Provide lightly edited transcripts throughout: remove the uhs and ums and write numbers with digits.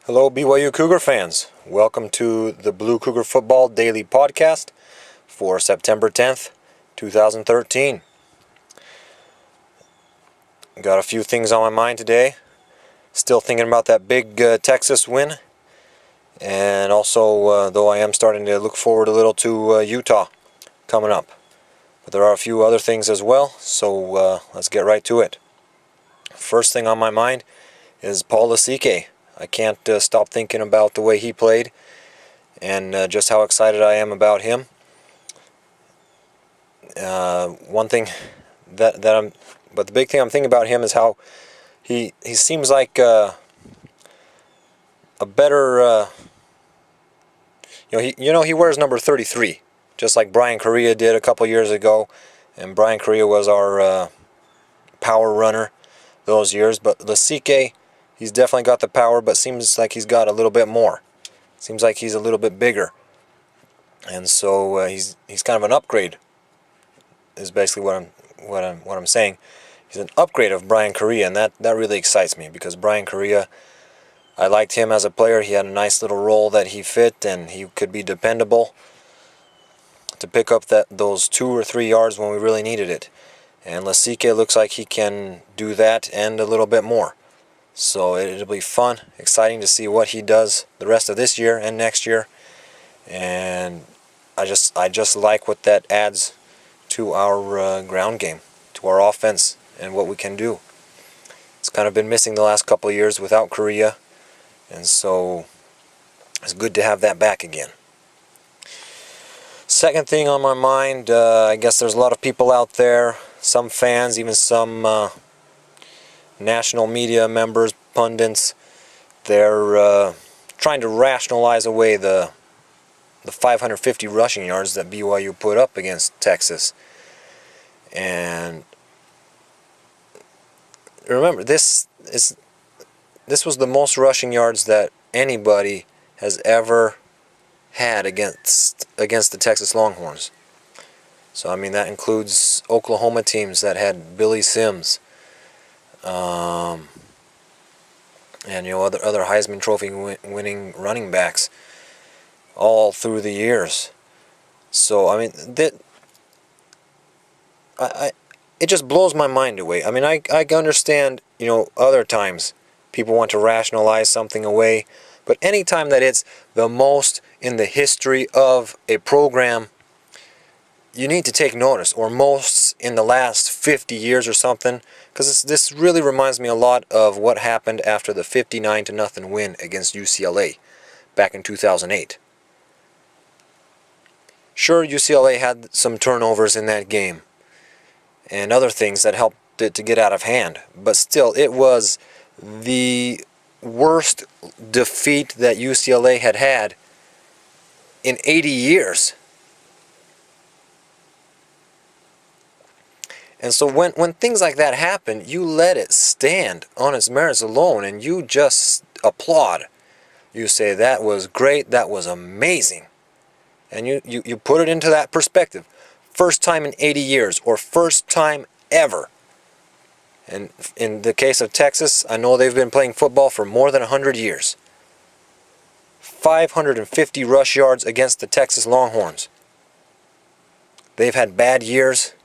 Hello BYU Cougar fans. Welcome to the Blue Cougar Football Daily Podcast for September 10th, 2013. Got a few things on my mind today. Still thinking about that big Texas win. And also, though I am starting to look forward a little to Utah coming up. But there are a few other things as well, so let's get right to it. First thing on my mind is Paul Lasike. I can't stop thinking about the way he played and just how excited I am about him. One thing but the big thing I'm thinking about him is how he seems like a better, he wears number 33, just like Brian Correa did a couple years ago, and Brian Correa was our power runner those years, but Lasike, he's definitely got the power, but seems like he's got a little bit more. Seems like he's a little bit bigger, and so he's kind of an upgrade. Is basically what I'm saying. He's an upgrade of Brian Correa, and that really excites me because Brian Correa, I liked him as a player. He had a nice little role that he fit, and he could be dependable to pick up those 2 or 3 yards when we really needed it. And Lasike looks like he can do that and a little bit more. So it'll be fun, exciting to see what he does the rest of this year and next year. And I just like what that adds to our ground game, to our offense, and what we can do. It's kind of been missing the last couple of years without Correa, and so it's good to have that back again. Second thing on my mind, I guess there's a lot of people out there, some fans, even some national media members, pundits, they're trying to rationalize away the 550 rushing yards that BYU put up against Texas. And remember, this was the most rushing yards that anybody has ever had against the Texas Longhorns. So I mean, that includes Oklahoma teams that had Billy Sims, and other Heisman Trophy winning running backs all through the years. So I mean, it just blows my mind away. I mean, I understand, other times people want to rationalize something away, but any time that it's the most in the history of a program, you need to take notice, or most in the last 50 years or something, because this really reminds me a lot of what happened after the 59-0 win against UCLA back in 2008. Sure, UCLA had some turnovers in that game and other things that helped it to get out of hand, but still, it was the worst defeat that UCLA had in 80 years. And so when things like that happen, you let it stand on its merits alone, and you just applaud. You say, that was great, that was amazing. And you put it into that perspective. First time in 80 years, or first time ever. And in the case of Texas, I know they've been playing football for more than 100 years. 550 rush yards against the Texas Longhorns. They've had bad years.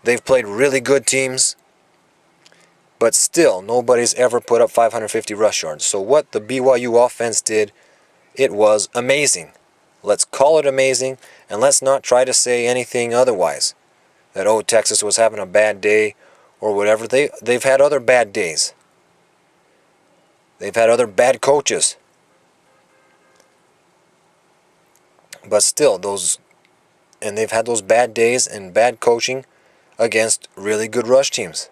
They've played really good teams. But still, nobody's ever put up 550 rush yards. So what the BYU offense did, it was amazing. Let's call it amazing, and let's not try to say anything otherwise. That, Texas was having a bad day, or whatever. They've had other bad days. They've had other bad coaches. But still, they've had those bad days and bad coaching against really good rush teams.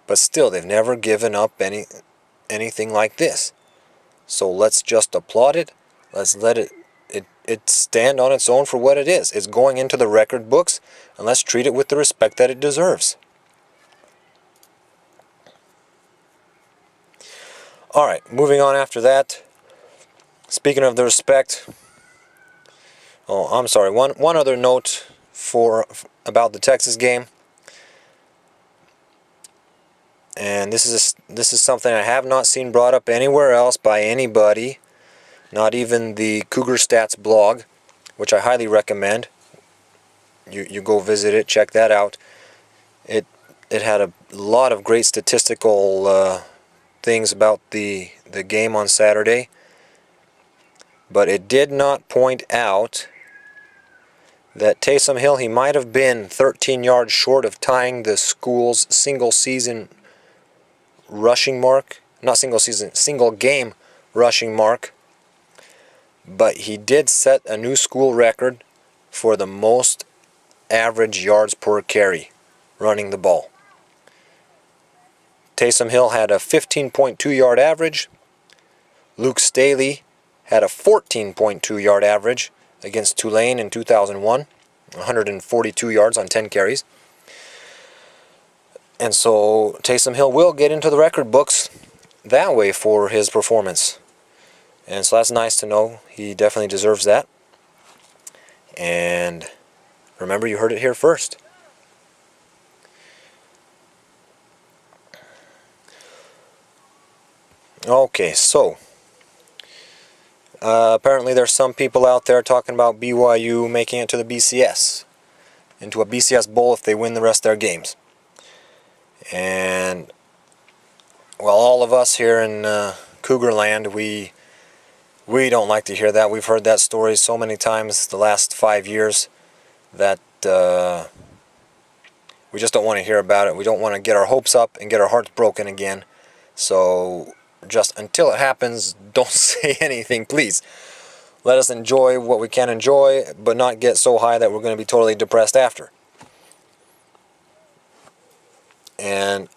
But still, they've never given up anything like this. So let's just applaud it. Let's let it stand on its own for what it is. It's going into the record books, and let's treat it with the respect that it deserves. Alright, moving on after that. Speaking of the respect, one other note about the Texas game. And this is something I have not seen brought up anywhere else by anybody, not even the Cougar Stats blog, which I highly recommend. You go visit it, check that out. It had a lot of great statistical things about the game on Saturday, but it did not point out that Taysom Hill, he might have been 13 yards short of tying the school's single season rushing mark. Not single season, single game rushing mark. But he did set a new school record for the most average yards per carry running the ball. Taysom Hill had a 15.2 yard average. Luke Staley had a 14.2 yard average against Tulane in 2001, 142 yards on 10 carries. And so Taysom Hill will get into the record books that way for his performance. And so that's nice to know. He definitely deserves that. And remember, you heard it here first. Okay, so apparently there's some people out there talking about BYU making it to the BCS, into a BCS bowl if they win the rest of their games. And well, all of us here in Cougar Land, we don't like to hear that. We've heard that story so many times the last 5 years that we just don't want to hear about it. We don't want to get our hopes up and get our hearts broken again. So just until it happens, don't say anything, please. Let us enjoy what we can enjoy, but not get so high that we're going to be totally depressed after. And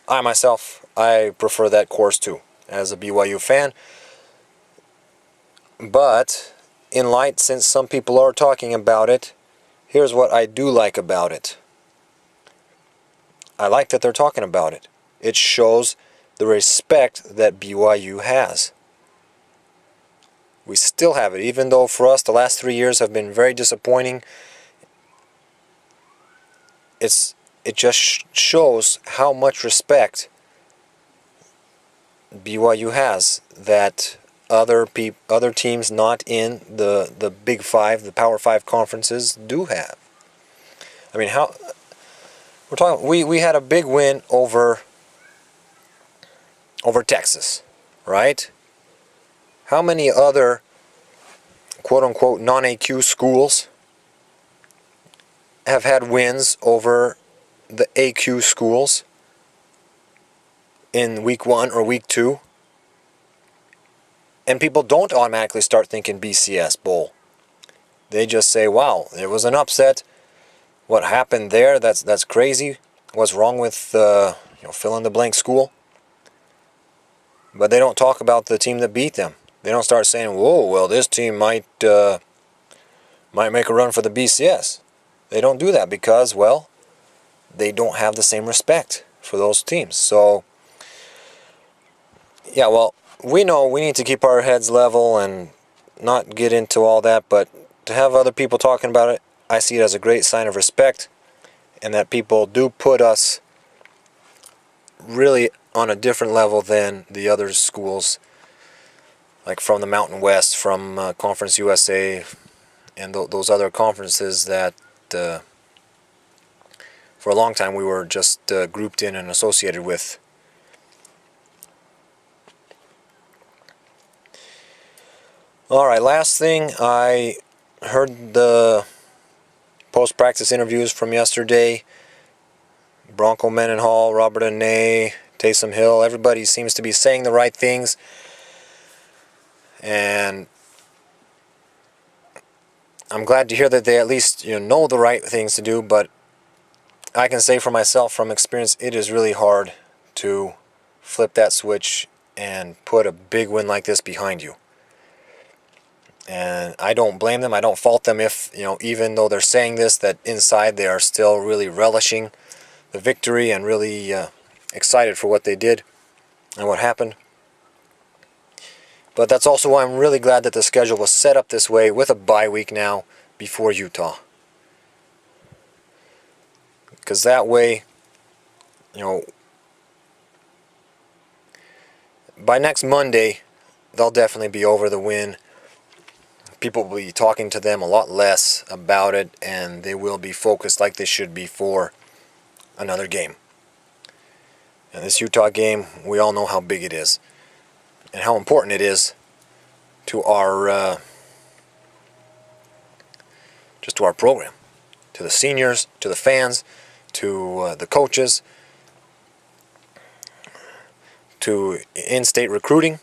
I myself, I prefer that course too, as a BYU fan. But in light, since some people are talking about it, here's what I do like about it. I like that they're talking about it. It shows the respect that BYU has. We still have it, even though for us the last 3 years have been very disappointing. It just shows how much respect BYU has that other teams not in the Big Five, the Power Five conferences do have. I mean, how we're talking. We had a big win over Texas, right? How many other quote-unquote non-AQ schools have had wins over the AQ schools in week 1 or week 2? And people don't automatically start thinking BCS Bowl. They just say, wow, it was an upset. What happened there, that's crazy. What's wrong with fill in the blank school? But they don't talk about the team that beat them. They don't start saying, whoa, well, this team might make a run for the BCS. They don't do that because, well, they don't have the same respect for those teams. So, yeah, well, we know we need to keep our heads level and not get into all that, but to have other people talking about it, I see it as a great sign of respect, and that people do put us really on a different level than the other schools, like from the Mountain West, from Conference USA, and those other conferences that for a long time we were just grouped in and associated with. Alright, last thing, I heard the post-practice interviews from yesterday. Bronco Mendenhall, Robert Anae, Taysom Hill, everybody seems to be saying the right things. And I'm glad to hear that they at least know the right things to do, but I can say for myself from experience, it is really hard to flip that switch and put a big win like this behind you. And I don't blame them. I don't fault them if, even though they're saying this, that inside they are still really relishing the victory and really excited for what they did and what happened. But that's also why I'm really glad that the schedule was set up this way with a bye week now before Utah. Because that way, by next Monday, they'll definitely be over the win. People will be talking to them a lot less about it, and they will be focused like they should be for another game. And this Utah game, we all know how big it is and how important it is to our just to our program, to the seniors, to the fans, to the coaches, to in-state recruiting,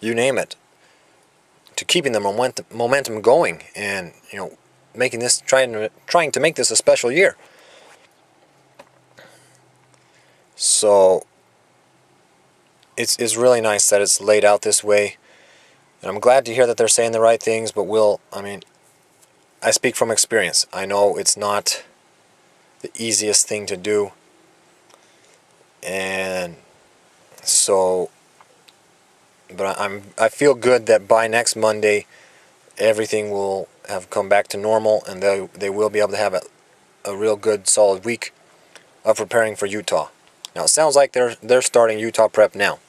you name it, to keeping the momentum going, and making this trying to make this a special year. So it's really nice that it's laid out this way, and I'm glad to hear that they're saying the right things. But I speak from experience. I know it's not the easiest thing to do, and so, but I feel good that by next Monday, everything will have come back to normal, and they will be able to have a real good, solid week of preparing for Utah. Now it sounds like they're starting Utah prep now,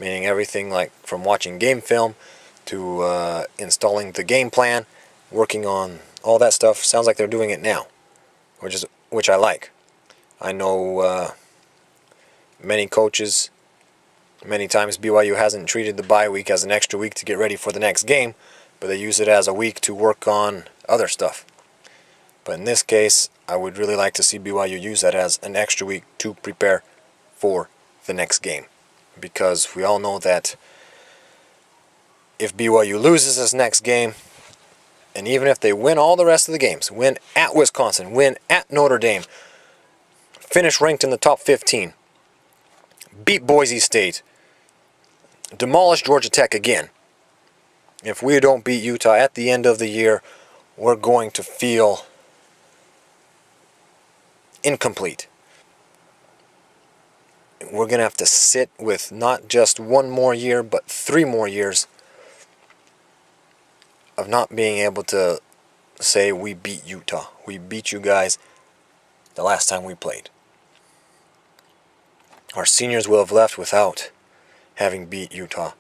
meaning everything like from watching game film to installing the game plan, working on all that stuff. Sounds like they're doing it now, which I like. I know many coaches, many times BYU hasn't treated the bye week as an extra week to get ready for the next game, but they use it as a week to work on other stuff. But in this case, I would really like to see BYU use that as an extra week to prepare for the next game, because we all know that if BYU loses this next game, and even if they win all the rest of the games, win at Wisconsin, win at Notre Dame, finish ranked in the top 15, beat Boise State, demolish Georgia Tech again, if we don't beat Utah at the end of the year, we're going to feel incomplete. We're going to have to sit with not just one more year, but 3 more years of not being able to say we beat Utah. We beat you guys the last time we played. Our seniors will have left without having beat Utah.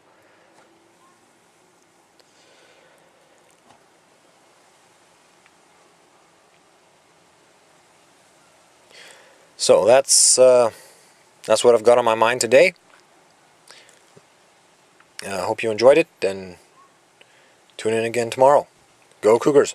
So that's what I've got on my mind today. I hope you enjoyed it, and tune in again tomorrow. Go Cougars!